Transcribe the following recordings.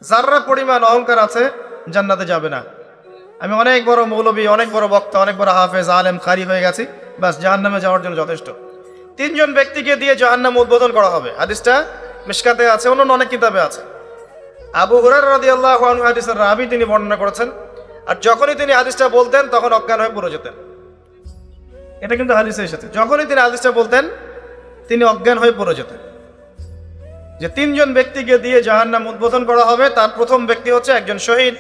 যাররা পরিমাণ অহংকার আছে জান্নাতে যাবে না। আমি অনেক বড় মৌলবী, অনেক বড় বক্তা, অনেক বড় হাফেজ, আলেম, কারি হয়ে গেছি, বাস জাহান্নামে যাওয়ার জন্য যথেষ্ট। তিনজন ব্যক্তিকে দিয়ে জাহান্নাম উদ্বোধন করা হবে। হাদিসটা মিশকাতে আছে, অন্য অনেক কিতাবে আছে। আবু হুরায়রা রাদিয়াল্লাহু আনহু হাদিসের রাবী, তিনি বর্ণনা করেছেন। আর যখনই তিনি হাদিসটা বলতেন তখন অজ্ঞান হয়ে পড়ে যেতেন। এটা কিন্তু হাদিসে এসেছে, যখনই তিনি হাদিসটা বলতেন তিনি অজ্ঞান হয়ে পড়ে যেতেন। যে তিনজন ব্যক্তিকে দিয়ে জাহান্নাম উদ্বোধন করা হবে, তার প্রথম ব্যক্তি হচ্ছে একজন শহীদ,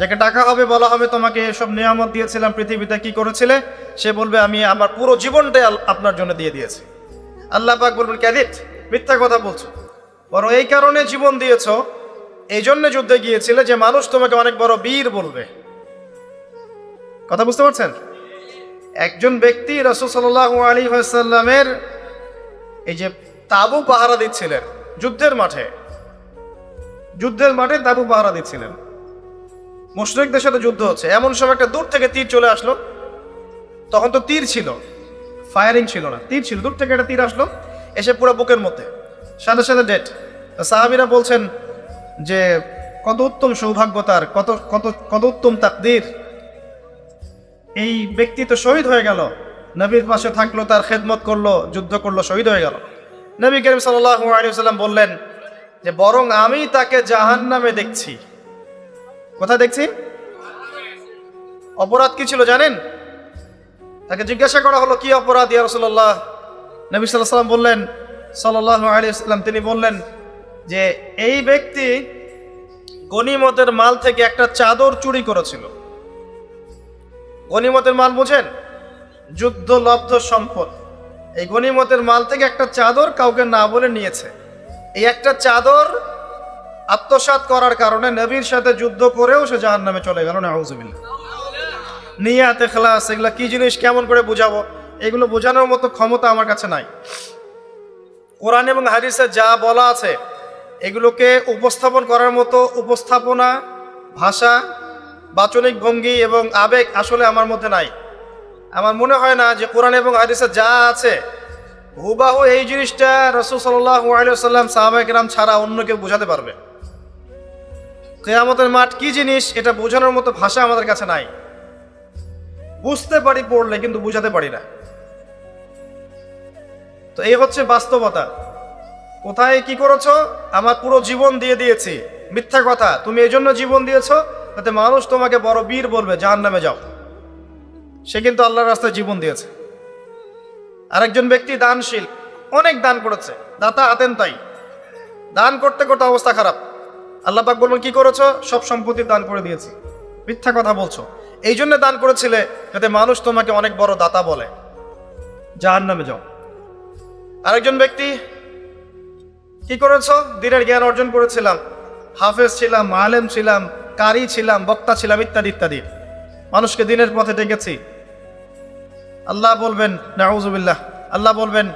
যাকে ডাকা হবে, বলা হবে তোমাকে এসব নিয়ামত দিয়েছিলাম, পৃথিবীতে কি করেছিলে? সে বলবে আমি আমার পুরো জীবনটাই আপনার জন্য দিয়ে দিয়েছি। আল্লাহ পাক বলবেন ক্যাদিব, মিথ্যা কথা বলছো, বরং এই কারণে জীবন দিয়েছো, এই জন্য যুদ্ধে গিয়েছিলে যে মানুষ তোমাকে অনেক বড় বীর বলবে। কথা বুঝতে পারছেন? একজন ব্যক্তি রাসূল সাল্লাল্লাহু আলাইহি ওয়াসাল্লামের এই যে তাঁবু পাহারা দিচ্ছিলেন যুদ্ধের মাঠে তাঁবু পাহারা দিচ্ছিলেন, মুশরিকদের সাথে যুদ্ধ হচ্ছে। এমন সময় একটা দূর থেকে তীর চলে আসলো। তখন তো তীর ছিল, ফায়ারিং ছিল না, তীর ছিল। দূর থেকে একটা তীর আসলো, এসে পুরো বুকের মধ্যে, সাথে সাথে ডেট। সাহাবীরা বলছেন যে কত উত্তম সৌভাগ্য তার, কত কত কত উত্তম তাকদীর, এই ব্যক্তি তো শহীদ হয়ে গেল, নবীর পাশে থাকলো, তার খেদমত করলো, যুদ্ধ করলো, শহীদ হয়ে গেল। নবী করিম সাল্লাল্লাহু আলাইহি ওয়াসাল্লাম বললেন যে বরং আমি তাকে জাহান্নামে দেখছি। কোথায় দেখছি? অপরাধ কি ছিল জানেন? তাকে জিজ্ঞাসা করা হলো কি অপরাধ ইয়া রাসূলুল্লাহ? নবী সাল্লাল্লাহু আলাইহি ওয়াসাল্লাম বললেন, সাল্লাল্লাহু আলাইহি ওয়াসাল্লাম তিনি বললেন যে এই ব্যক্তি গনিমতের মাল থেকে একটা চাদর চুরি করেছিল। গনিমতের মাল বুঝেন? যুদ্ধ লব্ধ সম্পদ। এই গনিমতের মাল থেকে একটা চাদর কাউকে না বলে নিয়েছে। এই একটা চাদর আত্মসাৎ করার কারণে নবীর সাথে যুদ্ধ করেও সে জাহান্নামে চলে গেল। নাউযুবিল্লাহ। নিয়াত, ইখলাস, এগুলা কি জিনিস, কেমন করে বুঝাবো? এগুলো বোঝানোর মতো ক্ষমতা আমার কাছে নাই। কোরআন এবং হাদিসে যা বলা আছে এগুলোকে উপস্থাপন করার মতো উপস্থাপনা, ভাষা, বাচনিক ভঙ্গি এবং আবেগ আসলে আমার মধ্যে নাই। আমার মনে হয় না যে কোরআন এবং হাদিসে যা আছে হুবাহু এই জিনিসটা রাসূল সাল্লাল্লাহু আলাইহি ওয়াসাল্লাম, সাহাবায়ে কেরাম ছাড়া অন্য কেউ বোঝাতে পারবে। কিয়ামতের মাঠ কি জিনিস এটা বোঝানোর মতো ভাষা আমাদের কাছে নাই। বুঝতে পারি পড়লে, কিন্তু বুঝাতে পারি না। তো এই হচ্ছে বাস্তবতা। কোথায় কি করেছো? আমার পুরো জীবন দিয়ে দিয়েছি। মিথ্যা কথা, তুমি এই জন্য জীবন দিয়েছো যাতে মানুষ তোমাকে বড় বীর বলবে, জাহান্নামে যাও। সে কিন্তু আল্লাহর রাস্তায় জীবন দিয়েছে। আরেকজন ব্যক্তি দানশীল, অনেক দান করেছে, দাতা আতেন তাই, দান করতে করতে অবস্থা খারাপ। আল্লাহ পাক বলবেন কি করেছো? সব সম্পত্তি দান করে দিয়েছি। মিথ্যা কথা বলছো, এই জন্য দান করেছিলে যাতে মানুষ তোমাকে অনেক বড় দাতা বলে, জাহান্নামে যাও। আরেকজন ব্যক্তি কি করেছো? দ্বীনের জ্ঞান অর্জন করেছিলাম, হাফেজ ছিলাম, আলেম ছিলাম, কারি ছিলাম, বক্তা ছিলাম, ইত্যাদি ইত্যাদি, মানুষকে দ্বীনের পথে ডেকেছি। আল্লাহ বলবেন, নাউযুবিল্লাহ, আল্লাহ বলবেন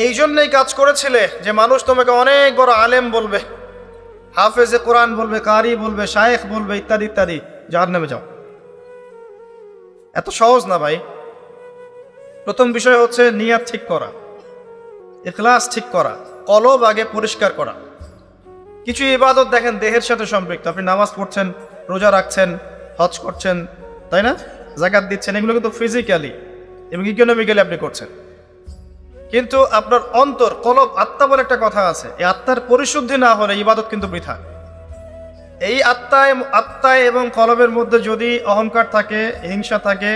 এই জন্যই কাজ করেছিলে যে মানুষ তোমাকে অনেক বড় আলেম বলবে, হাফেজে কোরআন বলবে, কারি বলবে, শায়েখ বলবে, ইত্যাদি ইত্যাদি, জাহান্নামে যাও। এত সহজ না ভাই। প্রথম বিষয় হচ্ছে নিয়াত ঠিক করা, ইখলাস ঠিক করা, কলব আগে পরিষ্কার করা। কিছু ইবাদত দেখেন দেহের সাথে সম্পৃক্ত, আপনি নামাজ পড়ছেন, রোজা রাখছেন, হজ করছেন, তাই না, যাকাত দিচ্ছেন, এগুলো কিন্তু ফিজিক্যালি এবং ইকোনমিক্যালি আপনি করছেন। কিন্তু আপনার অন্তর, কলব, আত্মা বলে একটা কথা আছে, এই আত্মার পরিশুদ্ধি না হলে ইবাদত কিন্তু বৃথা। এই আত্মায় এবং কলবের মধ্যে যদি অহংকার থাকে, হিংসা থাকে,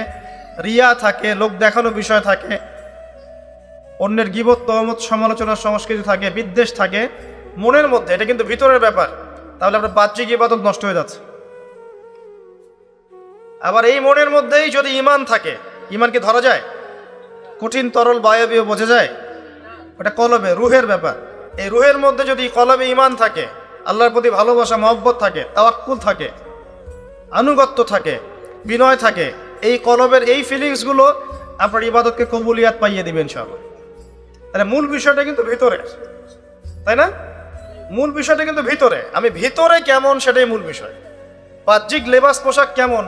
রিয়া থাকে, লোক দেখানো বিষয় থাকে, অন্যের গীবত, তহমত, সমালোচনার সংস্কৃতি থাকে, বিদ্বেষ থাকে মনের মধ্যে, এটা কিন্তু ভিতরের ব্যাপার, তাহলে আপনার বাহ্যিক ইবাদত নষ্ট হয়ে যাচ্ছে। আবার এই মনের মধ্যেই যদি ঈমান থাকে, ঈমান কি ধরা যায়? কঠিন, তরল, বায়বীয় বোঝা যায়? ওটা কলবে, রুহের ব্যাপার। এই রুহের মধ্যে যদি কলবে ঈমান থাকে, আল্লাহর প্রতি ভালোবাসা, মহব্বত থাকে, তাওয়াক্কুল থাকে, আনুগত্য থাকে, বিনয় থাকে, এই কলবের এই ফিলিংসগুলো আপনার ইবাদতকে কবুলিয়াত পাইয়ে দিবেন ইনশাআল্লাহ। তাহলে মূল বিষয়টা কিন্তু ভিতরে, তাই না? মূল বিষয়টা কিন্তু ভিতরে। আমি ভিতরে কেমন সেটাই মূল বিষয়। বাহ্যিক লেবাস পোশাক কেমন,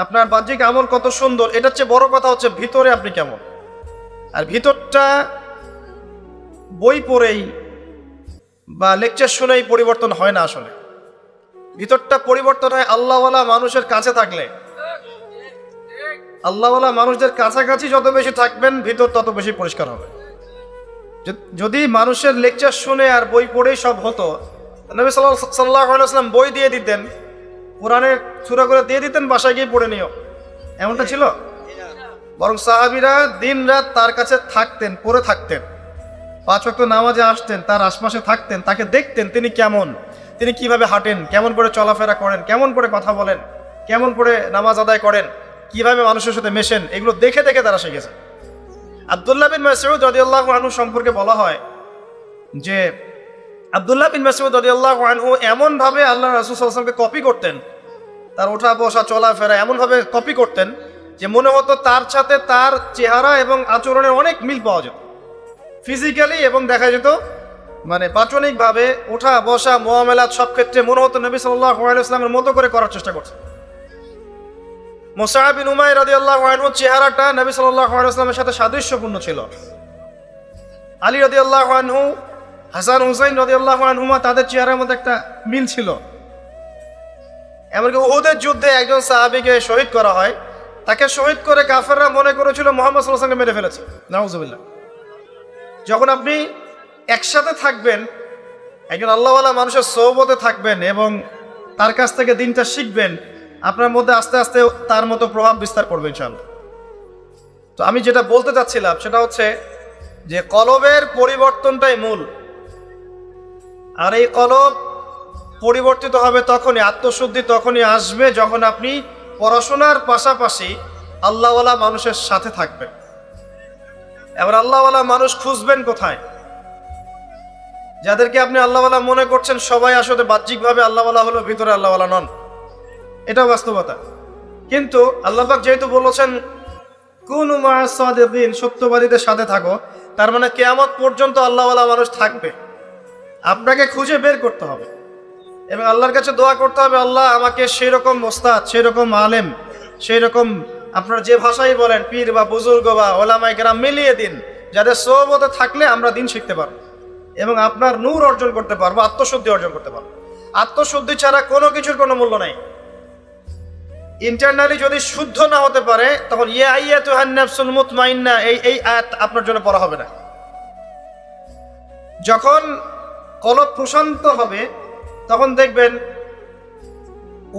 আপনার বাহ্যিক আমল কত সুন্দর, এটার চেয়ে বড় কথা হচ্ছে ভিতরে আপনি কেমন। আর ভিতরটা বই পড়েই, বা লেকচার শুনেই পরিবর্তন হয় না। আসলে ভিতরটা পরিবর্তন হয় আল্লাহওয়ালা মানুষের কাছে থাকলে। আল্লাহওয়ালা মানুষদের কাছাকাছি যত বেশি থাকবেন, ভিতর তত বেশি পরিষ্কার হবে। যদি মানুষের লেকচার শুনে আর বই পড়েই সব হতো, নবী সাল্লাল্লাহু আলাইহি ওয়াসাল্লাম বই দিয়ে দিতেন, কোরআনের সূরা করে দিয়ে দিতেন, বাসায় গিয়ে পড়ে নিও, এমনটা ছিল? বরং সাহাবীরা দিন রাত তার কাছে থাকতেন, পড়ে থাকতেন, 5 ওয়াক্ত নামাজে আসতেন, তার আশপাশে থাকতেন, তাকে দেখতেন তিনি কেমন, তিনি কিভাবে হাঁটেন, কেমন করে চলাফেরা করেন, কেমন করে কথা বলেন, কেমন করে নামাজ আদায় করেন, কিভাবে মানুষের সাথে মেশেন, এগুলো দেখে দেখে তারা শিখেছে। আব্দুল্লাহ বিন মাসউদ রাদিয়াল্লাহু আনহু সম্পর্কে বলা হয় যে আব্দুল্লাহ বিন মাসউদ রাদিয়াল্লাহু আনহু এমনভাবে আল্লাহ রাসূল সাল্লাল্লাহু আলাইহি ওয়াসাল্লামকে কপি করতেন, তার ওঠা বসা চলাফেরা এমনভাবে কপি করতেন যে মনে হতো তার সাথে তার চেহারা এবং আচরণের অনেক মিল পাওয়া যেত, ফিজিক্যালি, এবং দেখা যেত মানে পাচনিকভাবে ওঠা বসা মুআমালাত সব ক্ষেত্রে মনে হতো নবী সাল্লাল্লাহু আলাইহি ওয়াসাল্লামের মতো করে করার চেষ্টা করছে। মুসআব বিন উমাইর রাদিয়াল্লাহু আনহু চেহারাটা নবী সাল্লাল্লাহু আলাইহি ওয়াসাল্লামের সাথে সাদৃশ্যপূর্ণ ছিল। আলী রাদিয়াল্লাহু আনহু, হাসান হুসাইন রাদিয়াল্লাহু আনহুমা, তাদের চেহারার মধ্যে একটা মিল ছিল। এমনকি উহুদের যুদ্ধে একজন সাহাবীকে শহীদ করা হয়, তাকে শহীদ করে কাফেররা মনে করেছিল মুহাম্মদ সাল্লাল্লাহু আলাইহি ওয়াসাল্লামকে মেরে ফেলেছে। নাউজুবিল্লাহ। যখন আপনি একসাথে থাকবেন, একজন আল্লাহওয়ালা মানুষের সোহবতে থাকবেন এবং তার কাছ থেকে দিনটা শিখবেন, আপনার মধ্যে আস্তে আস্তে তার মতো প্রভাব বিস্তার করবে ইনশাআল্লাহ। তো আমি যেটা বলতে চাচ্ছিলাম সেটা হচ্ছে যে কলবের পরিবর্তনটাই মূল। আর এই কলব পরিবর্তিত হবে তখনই, আত্মশুদ্ধি তখনই আসবে যখন আপনি পড়াশোনার পাশাপাশি আল্লাহওয়ালা মানুষের সাথে থাকবেন। এবার আল্লাহওয়ালা মানুষ খুঁজবেন কোথায়? যাদেরকে আপনি আল্লাহওয়ালা মনে করছেন সবাই আসলে বাহ্যিকভাবে আল্লাহওয়ালা হলো, ভিতরে আল্লাহওয়ালা নন, এটাও বাস্তবতা। কিন্তু আল্লাহ পাক যেহেতু বলেছেন কুনু মা'আস সাদিকিন, সত্যবাদীদের সাথে থাকো, তার মানে কিয়ামত পর্যন্ত আল্লাহওয়ালা মানুষ থাকবে। আপনাকে খুঁজে বের করতে হবে এবং আল্লাহর কাছে দোয়া করতে হবে, আল্লাহ আমাকে সেই রকম ওস্তাদ, সেই রকম আলেম, সেই রকম আপনারা যে ভাষাই বলেন পীর বা বুজুর্গ বা ওলামায়ে কেরাম মিলিয়ে দিন, যাদের সোহবতে থাকলে আমরা দিন শিখতে পারবো এবং আপনার নূর অর্জন করতে পারবো, আত্মশুদ্ধি অর্জন করতে পারবো। আত্মশুদ্ধি ছাড়া কোনো কিছুর কোনো মূল্য নাই। ইন্টারনালি যদি শুদ্ধ না হতে পারে, তখন ইয়া আইয়াতুহান নাফসুল মুতমাইন্না এই আয়াত আপনার জন্য পড়া হবে না। যখন কলব প্রশান্ত হবে তখন দেখবেন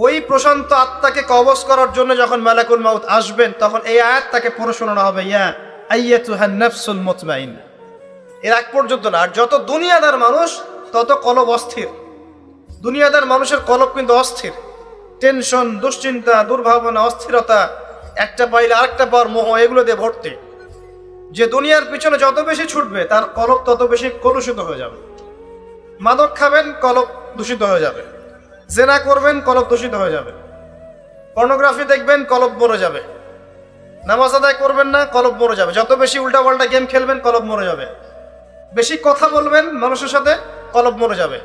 ওই প্রশান্ত আত্মাকে কবজ করার জন্য যখন মালাকুল মাউত আসবেন, তখন এই আয়াত তাকে পড়ে শোনানো হবে, ইয়া আইয়াতুহান নাফসুল মুতমাইন্না। এর আগ পর্যন্ত না। আর যত দুনিয়াদার মানুষ তত কলব অস্থির। দুনিয়াদার মানুষের কলব কিন্তু অস্থির, টেনশন, দুশ্চিন্তা, দুর্ভাবনা, অস্থিরতা, একটা পাইলে আরেকটা পাওয়ার মোহ, এগুলো দিয়ে ভর্তি। যে দুনিয়ার পিছনে যত বেশি ছুটবে তার কলব তত বেশি কলুষিত হয়ে যাবে। মাদক খাবেন, কলব দূষিত হয়ে যাবে। জেনা করবেন, কলব দূষিত হয়ে যাবে। পর্নোগ্রাফি দেখবেন, কলব মরে যাবে। নামাজ আদায় করবেন না, কলব মরে যাবে। যত বেশি উল্টাপাল্টা গেম খেলবেন, কলব মরে যাবে। বেশি কথা বলবেন মানুষের সাথে, কলব মরে যাবে।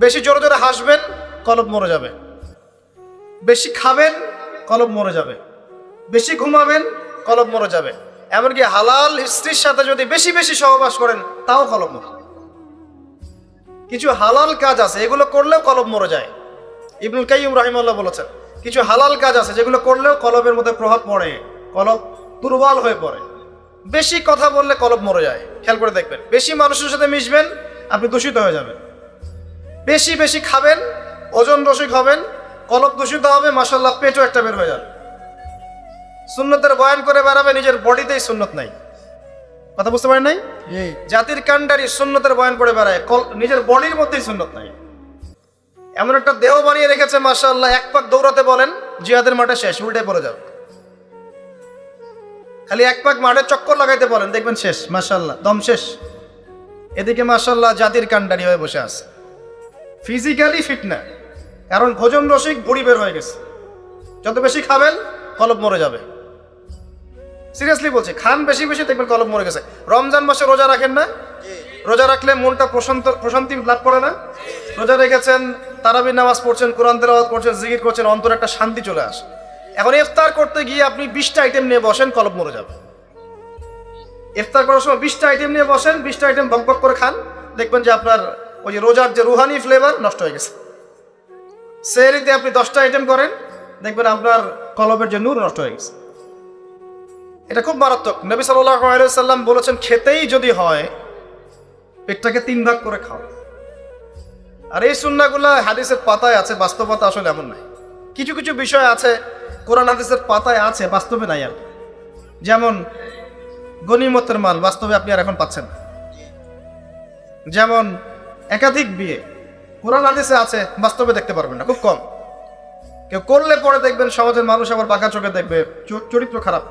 বেশি জোরে জোরে হাসবেন, কলব মরে যাবে। বেশি খাবেন, কলব মরে যাবে। বেশি ঘুমাবেন, কলব মরে যাবে। এমনকি হালাল স্ত্রীর সাথে যদি বেশি বেশি সহবাস করেন, তাও কলব মরে। কিছু হালাল কাজ আছে, এগুলো করলেও কলব মরে যায়। ইবনুল কাইয়্যিম রাহিমাহুল্লাহ বলেছেন, কিছু হালাল কাজ আছে যেগুলো করলেও কলবের মধ্যে প্রভাব পড়ে, কলব দুর্বল হয়ে পড়ে। বেশি কথা বললে কলব মরে যায়। খেয়াল করে দেখবেন, বেশি মানুষের সাথে মিশবেন, আপনি দূষিত হয়ে যাবেন। বেশি বেশি খাবেন, ওজন রসিক হবেন, কলব দূষিত হবে, মাশাআল্লাহ পেটও একটা বের হয়ে যাবে। সুন্নতের বয়ান করে বেড়াবে, নিজের বডিতেই সুন্নত নাই। কথা বুঝতে পারেন নাই? জাতির কান্ডারি সুন্নতের বয়ান করে বেড়ায়, নিজের বডির মধ্যেই সুন্নত নাই। এমন একটা দেহ বানিয়ে রেখেছে মাশাআল্লাহ, এক পাক দৌড়াতে বলেন জিহাদের মাঠে শেষ, উল্টে পড়ে যাবে। খালি এক পাক মাঠে চক্কর লাগাইতে বলেন, দেখবেন শেষ, মাশাআল্লাহ দম শেষ। এদিকে মাশাআল্লাহ জাতির কান্ডারি হয়ে বসে আছে, ফিজিক্যালি ফিট না, কারণ ভোজন রসিক, বুড়ি বের হয়ে গেছে। যত বেশি খাবেন, কলব মরে যাবে। সিরিয়াসলি বলছি, খান বেশি বেশি, দেখবেন কলব মরে গেছে। রমজান মাসে রোজা রাখেন না? রোজা রাখলে মনটা প্রশান্তি লাভ করে না? রোজা রেখেছেন, তারাবির নামাজ পড়ছেন, কোরআন তেলাওয়াত করছেন, জিকির করছেন, অন্তরে একটা শান্তি চলে আসে। এখন ইফতার করতে গিয়ে আপনি 20টা আইটেম নিয়ে বসেন, কলব মরে যাবে। ইফতার করার সময় 20টা আইটেম নিয়ে বসেন, 20টা আইটেম বক বক করে খান, দেখবেন যে আপনার ওই যে রোজার যে রুহানি ফ্লেভার নষ্ট হয়ে গেছে। সেহরিতে আপনি 10টা আইটেম করেন, দেখবেন আপনার কলবের যে নূর নষ্ট হয়ে গেছে। এটা খুব মারাত্মক। নবী সাল্লাল্লাহু আলাইহি ওয়াসাল্লাম বলেছেন, খেতেই যদি হয় পেটটাকে 3 ভাগ করে খাও। আর এই সুন্নাহগুলো হাদিসের পাতায় আছে, বাস্তবতা আসলে এমন নাই। কিছু কিছু বিষয় আছে কোরআন হাদিসের পাতায় আছে, বাস্তবে নাই। আর যেমন গনিমতের মাল, বাস্তবে আপনি আর এখন পাচ্ছেন না। যেমন একাধিক বিয়ে, কোরআন হাদিসে আছে, বাস্তবে দেখতে পারবেন না, খুব কম। কেউ করলে পরে দেখবেন সমাজের মানুষ আবার বাঁকা চোখে দেখবে, চরিত্র খারাপ।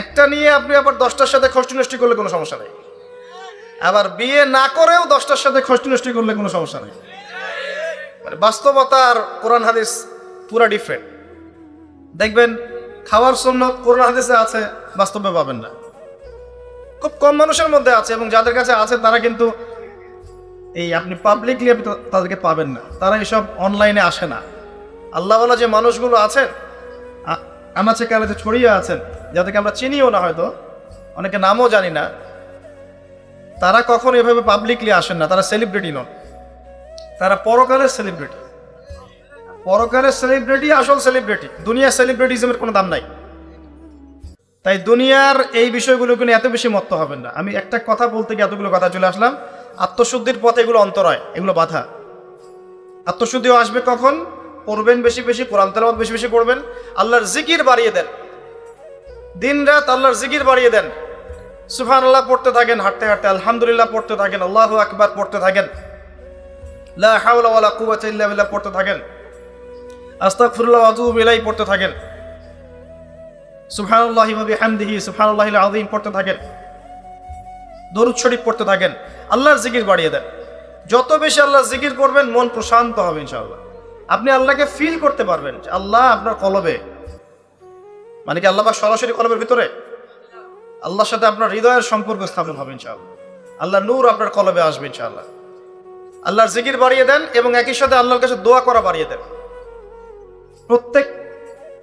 একটা নিয়ে আপনি আবার 10টার সাথে খষ্টি নষ্টি করলে কোনো সমস্যা নেই, আবার বিয়ে না করেও 10টার সাথে খষ্টি নষ্টি করলে কোনো সমস্যা নেই। মানে বাস্তবতা আর কোরআন হাদিস পুরা ডিফারেন্ট। দেখবেন খাওয়ার সুন্নাত কোরআন হাদিসে আছে, বাস্তবে পাবেন না। খুব কম মানুষের মধ্যে আছে, এবং যাদের কাছে আছে তারা কিন্তু এই আপনি পাবলিকলি আপনি তাদেরকে পাবেন না, তারা এইসব অনলাইনে আসে না। আল্লাহওয়ালা যে মানুষগুলো আছেন, আনাচে কানাচে ছড়িয়ে আছেন, যাদেরকে আমরা চিনিও না, হয়তো অনেকে নামও জানি না, তারা কখনো এভাবে পাবলিকলি আসেন না। তারা সেলিব্রিটি নন, তারা পরকালের সেলিব্রিটি। পরকালের সেলিব্রিটি আসল সেলিব্রিটি, দুনিয়ার সেলিব্রিটিজমের কোনো দাম নাই। তাই দুনিয়ার এই বিষয়গুলো কিন্তু এত বেশি মত্ত হবেন না। আমি একটা কথা বলতে গিয়ে এতগুলো কথা চলে আসলাম। আত্মশুদ্ধির পথে এগুলো অন্তরায়, এগুলো বাধা। আত্মশুদ্ধিও আসবে কখন? পড়বেন বেশি বেশি, কোরআন তেলাওয়াত বেশি বেশি করবেন, আল্লাহর জিকির বাড়িয়ে দেন, দিন রাত আল্লাহর জিকির বাড়িয়ে দেন। সুবহানাল্লাহ পড়তে থাকেন, হাঁটতে হাঁটতে আলহামদুলিল্লাহ পড়তে থাকেন, আল্লাহু আকবার পড়তে থাকেন, লা হাওলা ওয়ালা কুওয়াতা ইল্লা বিল্লাহ পড়তে থাকেন, আস্তাগফিরুল্লাহ ওয়া আতুবু ইলাইহি পড়তে থাকেন, সুবহানাল্লাহি ওয়া বিহামদিহি সুবহানাল্লাহিল আযীম পড়তে থাকেন, দরুদ শরীফ পড়তে থাকেন, আল্লাহর জিকির বাড়িয়ে দেন। যত বেশি আল্লাহর জিকির করবেন, মন প্রশান্ত হবে ইনশাআল্লাহ। আপনি আল্লাহকে ফিল করতে পারবেন, আল্লাহ আপনার কলবে, মানে কি আল্লাহ সরাসরি কলবের ভিতরে, আল্লাহর সাথে আপনার হৃদয়ের সম্পর্ক স্থাপন হবে ইনশাআল্লাহ। আল্লাহর নূর আপনার কলবে আসবে ইনশাআল্লাহ। আল্লাহর জিকির বাড়িয়ে দেন, এবং একই সাথে আল্লাহর কাছে দোয়া করা বাড়িয়ে দেন। প্রত্যেক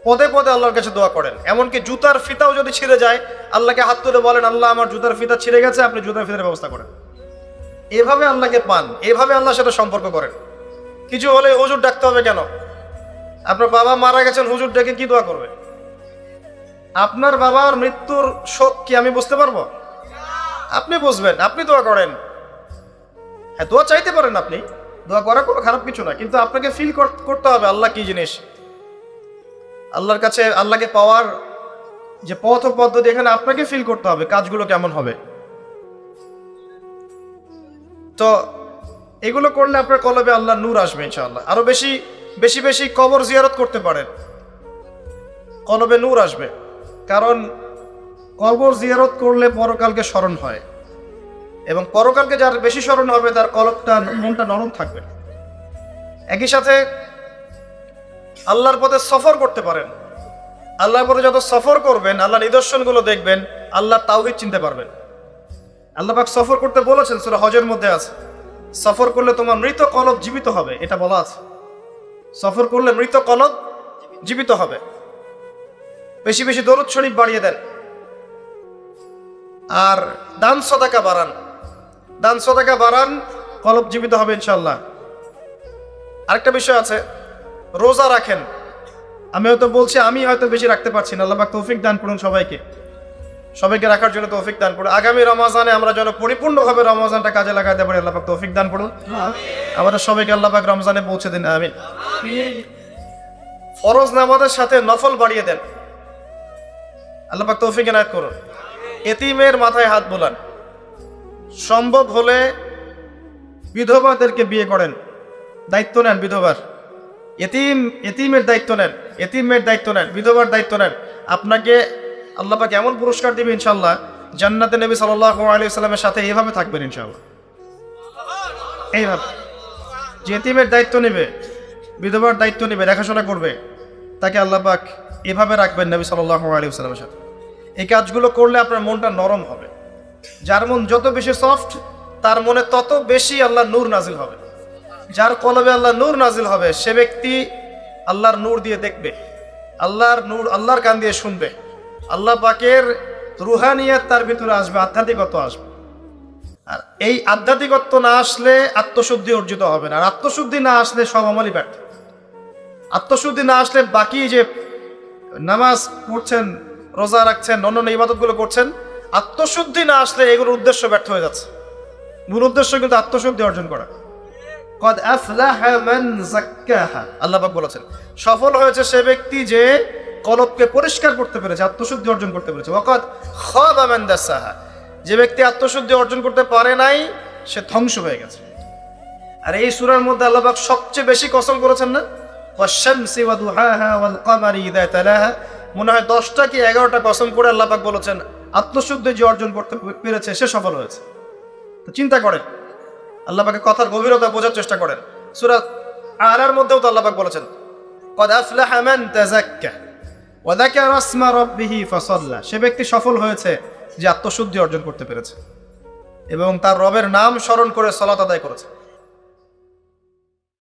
পদে পদে আল্লাহর কাছে দোয়া করেন। এমনকি জুতার ফিতাও যদি ছিঁড়ে যায়, আল্লাহকে হাত তুলে বলেন, আল্লাহ আমার জুতার ফিতা ছিঁড়ে গেছে, আপনি জুতার ফিতার ব্যবস্থা করেন। এভাবে আল্লাহকে পান, এভাবে আল্লাহর সাথে সম্পর্ক করেন। কিছু হলে হুজুর ডাকতে হবে কেন? আপনার বাবা মারা গেছেন, হুজুর ডেকে কি দোয়া করবে? আপনার বাবার মৃত্যুর শোক কি আমি বুঝতে পারবো? আপনি বুঝবেন, আপনি দোয়া করেন। হ্যাঁ, দোয়া চাইতে পারেন, আপনি দোয়া করা কোনো খারাপ কিছু না, কিন্তু আপনাকে ফিল করতে হবে আল্লাহ কি জিনিস। আল্লাহর কাছে আল্লাহকে পাওয়ার যে পথ ও পদ্ধতি, এখানে আপনাকে ফিল করতে হবে কাজগুলো কেমন হবে। তো এগুলো করলে আপনার কলবে আল্লাহর নূর আসবে ইনশাআল্লাহ। আরো বেশি বেশি বেশি কবর জিয়ারত করতে পারেন, কলবে নূর আসবে। কারণ কবর জিয়ারত করলে পরকালকে স্মরণ হয়, এবং পরকালকে যার বেশি স্মরণ হবে তার কলবটা, মনটা নরম থাকবে। একই সাথে আল্লাহর পথে সফর করতে পারেন। আল্লাহর পথে যত সফর করবেন, আল্লাহ নিদর্শনগুলো দেখবেন, আল্লাহর তাওহীদ চিনতে পারবেন। আল্লাহ পাক সফর করতে বলেছেন, সূরা হজের মধ্যে আছে, সফর করলে তোমার মৃত কলব জীবিত হবে, এটা বলা আছে। সফর করলে মৃত কলব জীবিত হবে। বেশি বেশি দরুদ শরীফ বাড়িয়ে দেন, আর দান সদাকা বাড়ান। দান সদাকা বাড়ান, কলব জীবিত হবে ইনশাআল্লাহ। আরেকটা বিষয় আছে, রোজা রাখেন। আমি হয়তো বলছি, আমি হয়তো বেশি রাখতে পারছি না, আল্লাহ পাক তৌফিক দান করুন সবাইকে রাখার জন্য তৌফিক দান করুন। আগামী রমজানে আমরা যেন পরিপূর্ণভাবে রমজানটা কাজে লাগাতে পারি, আল্লাহ পাক তৌফিক দান করুন। আমাদের সবাইকে আল্লাহ পাক রমজানে পৌঁছে দিন, আমিন। ফরজ নামাজের সাথে নফল বাড়িয়ে দেন, আল্লাহ পাক তৌফিক এনায়েত করুন। এতিমের মাথায় হাত বোলান, সম্ভব হলে বিধবাদেরকে বিয়ে করেন, দায়িত্ব নেন বিধবার। এতিমের দায়িত্ব নেন, এতিমের দায়িত্ব নেন, বিধবার দায়িত্ব নেন। আপনাকে আল্লাহ পাক এমন পুরস্কার দিবে ইনশাআল্লাহ, জান্নাতে নবী সাল্লাল্লাহু আলাইহি ওয়াসাল্লামের সাথে এইভাবে থাকবেন ইনশাআল্লাহ। এইভাবে যে এতিমের দায়িত্ব নেবে, বিধবার দায়িত্ব নেবে, দেখাশোনা করবে, তাকে আল্লাহ পাক এভাবে রাখবেন নবী সাল্লাল্লাহু আলাইহি ওয়াসাল্লামের সাথে। এই কাজগুলো করলে আপনার মনটা নরম হবে। যার মন যত বেশি সফট, তার মনে তত বেশি আল্লাহর নূর নাজিল হবে। যার কলবে আল্লাহর নূর নাজিল হবে, সে ব্যক্তি আল্লাহর নূর দিয়ে দেখবে, আল্লাহর নূর, আল্লাহর কান দিয়ে শুনবে, আল্লাহ পাকের রুহানিয়াত তার ভিতরে আসবে, আধ্যাত্মিকতা আসবে। আর এই আধ্যাত্মিকত্ব না আসলে আত্মশুদ্ধি অর্জিত হবে না, আর আত্মশুদ্ধি না আসলে সব আমলই ব্যর্থ। আত্মশুদ্ধি না আসলে বাকি যে নামাজ পড়ছেন, রোজা রাখছেন, অন্যান্য ইবাদতগুলো করছেন, আত্মশুদ্ধি না আসলে এগুলোর উদ্দেশ্য ব্যর্থ হয়ে যাচ্ছে। মূল উদ্দেশ্য কিন্তু আত্মশুদ্ধি অর্জন করা। কদ আফলাহা মান যাক্কাহা, আল্লাহ পাক বলেছেন সফল হয়েছে সে ব্যক্তি যে কলবকে পরিষ্কার করতে পেরেছে, আত্মশুদ্ধি অর্জন করতে পেরেছে। ওয়াকাদ খাবা মান দাসাহা, যে ব্যক্তি আত্মশুদ্ধি অর্জন করতে পারে নাই সে ধ্বংস হয়ে গেছে। আর এই সূরার মধ্যে আল্লাহ পাক সবচেয়ে বেশি কসম করেছেন না, ওয়াশ-শামসি ওয়া দুহাহা ওয়াল কমারি ইযা তালাহা, মনে হয় 10টা কি 11টা কসম করে আল্লাহ পাক বলেছেন আত্মশুদ্ধি যে অর্জন করতে পেরেছে সে সফল হয়েছে। তো চিন্তা করেন, আল্লাহ পাকের কথার গভীরতা বোঝার চেষ্টা করেন। সূরা আলার মধ্যেও তো আল্লাহ পাক বলেছেন কদ আফলাহা মান তাযাক্কা ওয়া যাকারা ইসমা রাব্বিহি ফাসাল্লা, সে ব্যক্তি সফল হয়েছে যে আত্মশুদ্ধি অর্জন করতে পেরেছে এবং তার রবের নাম স্মরণ করে সালাত আদায় করেছে।